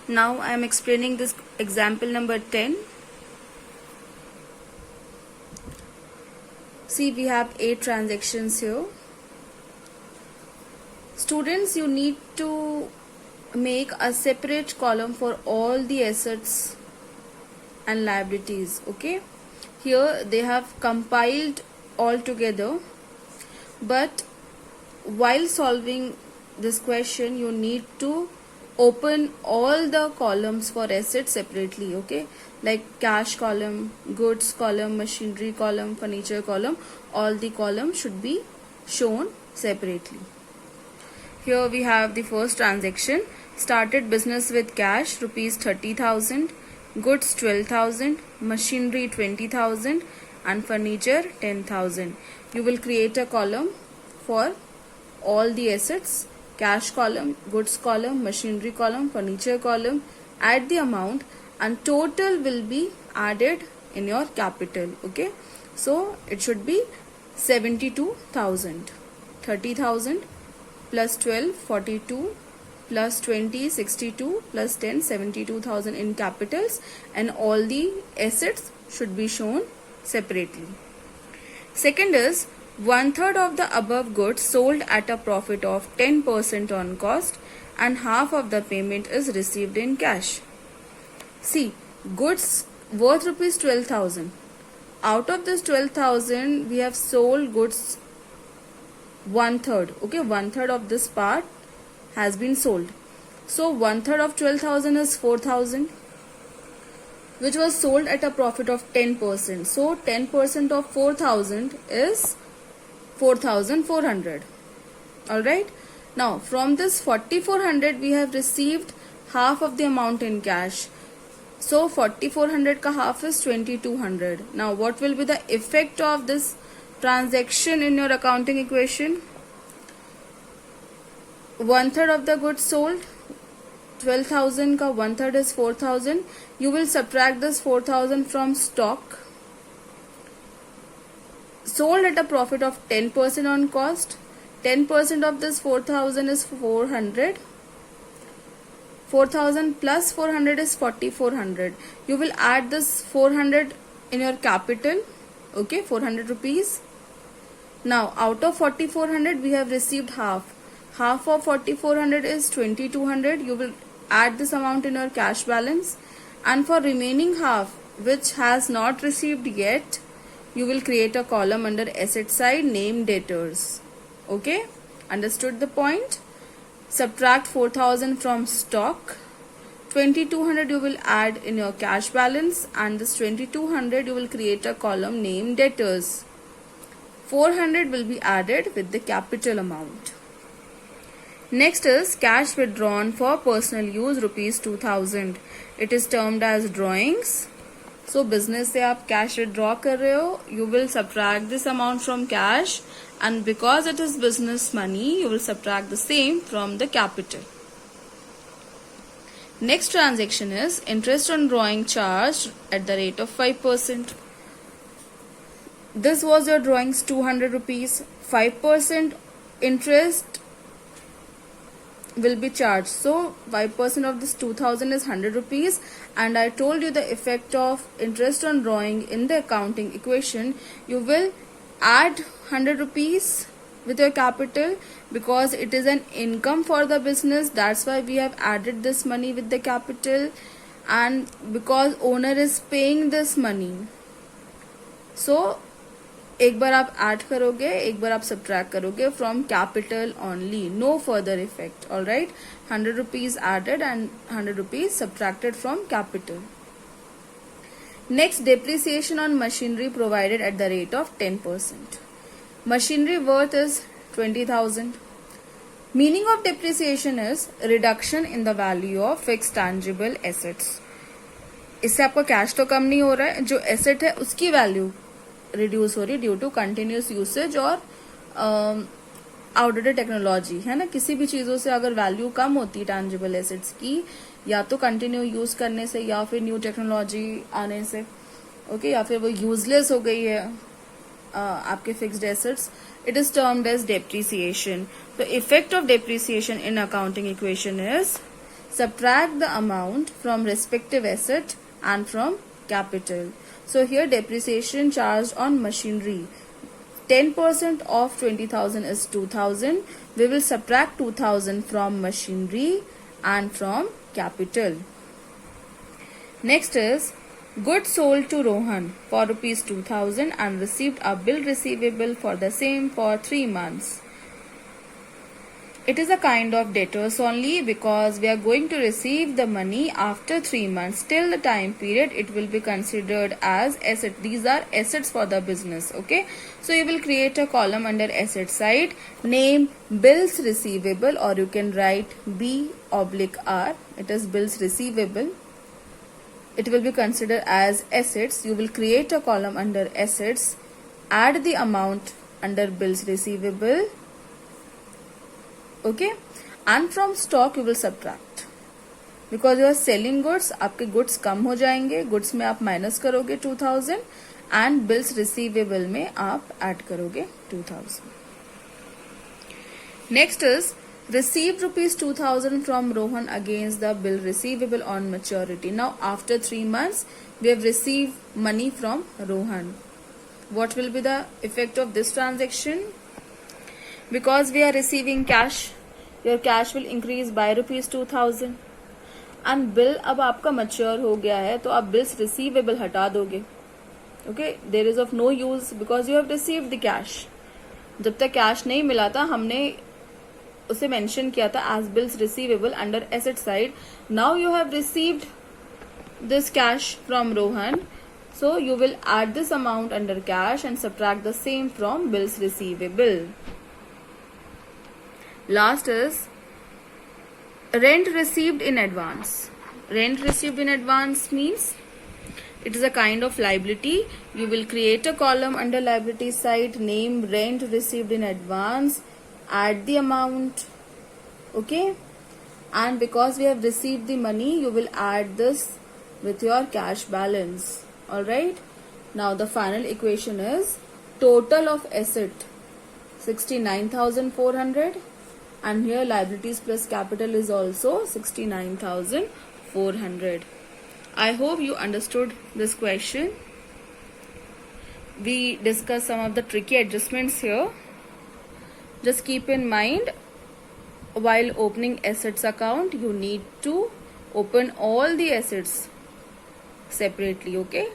Now I am explaining this example number 10. See, we have 8 transactions here. Students, you need to make a separate column for all the assets and liabilities. Okay, here they have compiled all together, but while solving this question you need to open all the columns for assets separately. Okay, like cash column, goods column, machinery column, furniture column, all the columns should be shown separately. Here we have the first transaction. Started business with cash rupees 30,000, goods 12,000, machinery 20,000 and furniture 10,000. You will create a column for all the assets, cash column, goods column, machinery column, furniture column, add the amount and total will be added in your capital. Okay, so it should be 72,000. 30,000 plus 12 42 plus 20 62 plus 10 72,000 in capitals, and all the assets should be shown separately. Second is 1/3 of the above goods sold at a profit of 10% on cost and half of the payment is received in cash. See, goods worth rupees 12,000. Out of this 12,000 we have sold goods 1/3. Okay, 1/3 of this part has been sold. So 1/3 of 12,000 is 4,000, which was sold at a profit of 10%. So 10% of 4,000 is 4,400. Alright. Now from this 4,400 we have received half of the amount in cash. So 4,400 ka half is 2,200. Now what will be the effect of this transaction in your accounting equation? 1/3 of the goods sold, 12,000 ka 1/3 is 4,000. You will subtract this 4,000 from stock. Sold at a profit of 10% on cost. 10% of this 4,000 is 400. 4,000 plus 400 is 4,400. You will add this 400 in your capital. Okay, 400 rupees. Now out of 4,400 we have received half. Half of 4,400 is 2,200. You will add this amount in your cash balance, and for remaining half which has not received yet, you will create a column under asset side named debtors. Okay, understood the point? Subtract 4,000 from stock. 2,200 you will add in your cash balance, and this 2,200 you will create a column named debtors. 400 will be added with the capital amount. Next is cash withdrawn for personal use rupees 2,000. It is termed as drawings. So business से आप cash withdraw कर रहे हो, you will subtract this amount from cash, and because it is business money, you will subtract the same from the capital. Next transaction is interest on drawing charged at the rate of 5%. This was your drawings 200 rupees. 5% interest will be charged. So 5% of this 2,000 is 100 rupees, and I told you the effect of interest on drawing in the accounting equation. You will add 100 rupees with your capital because it is an income for the business. That's why we have added this money with the capital, and because owner is paying this money. So एक बार आप add करोगे, एक बार आप subtract करोगे from capital only, no further effect. Alright, 100 rupees added and 100 rupees subtracted from capital. Next, depreciation on machinery provided at the rate of 10%. Machinery worth is 20,000. Meaning of depreciation is reduction in the value of fixed tangible assets. इससे आपका cash तो कम नहीं हो रहा है, जो asset है उसकी वैल्यू रिड्यूस हो रही है ड्यू टू कंटिन्यूस यूसेज और आउटडेटेड टेक्नोलॉजी, है ना. किसी भी चीजों से अगर वैल्यू कम होती है टैंजिबल एसेट्स की, या तो कंटिन्यू यूज करने से या फिर न्यू टेक्नोलॉजी आने से, ओके, या फिर वो यूजलेस हो गई है आपके fixed assets, it is termed as depreciation. The effect of depreciation in accounting equation is Subtract the amount from respective asset and from capital. So here depreciation charged on machinery. 10% of 20,000 is 2,000. We will subtract 2,000 from machinery and from capital. Next is goods sold to Rohan for rupees 2,000 and received a bill receivable for the same for 3 months. It is a kind of debtors only because we are going to receive the money after 3 months. Till the time period, it will be considered as asset. These are assets for the business. Okay. So you will create a column under asset side. Name bills receivable, or you can write B/R. It is bills receivable. It will be considered as assets. You will create a column under assets. Add the amount under bills receivable. Okay, and from stock you will subtract because you are selling goods. आपके goods कम हो जाएंगे. goods में आप minus करोगे 2,000 and bills receivable में आप add करोगे 2,000. Next is received rupees 2,000 from Rohan against the bill receivable on maturity. Now after 3 months we have received money from Rohan. What will be the effect of this transaction? Because we are receiving cash, your cash will increase by rupees 2,000 and bill अब आपका mature हो गया है तो आप bills receivable हटा दोगे. Okay, there is of no use because you have received the cash. जब तक cash नहीं मिला था हमने उसे mention किया था as bills receivable under asset side. Now you have received this cash from Rohan, so you will add this amount under cash and subtract the same from bills receivable. Last is rent received in advance. Rent received in advance means it is a kind of liability. You will create a column under liability side, name rent received in advance, add the amount. Okay, and because we have received the money, you will add this with your cash balance. Alright, now the final equation is total of asset 69,400 and here liabilities plus capital is also 69,400. I hope you understood this question. We discussed some of the tricky adjustments here. Just keep in mind, while opening assets account, you need to open all the assets separately. Okay.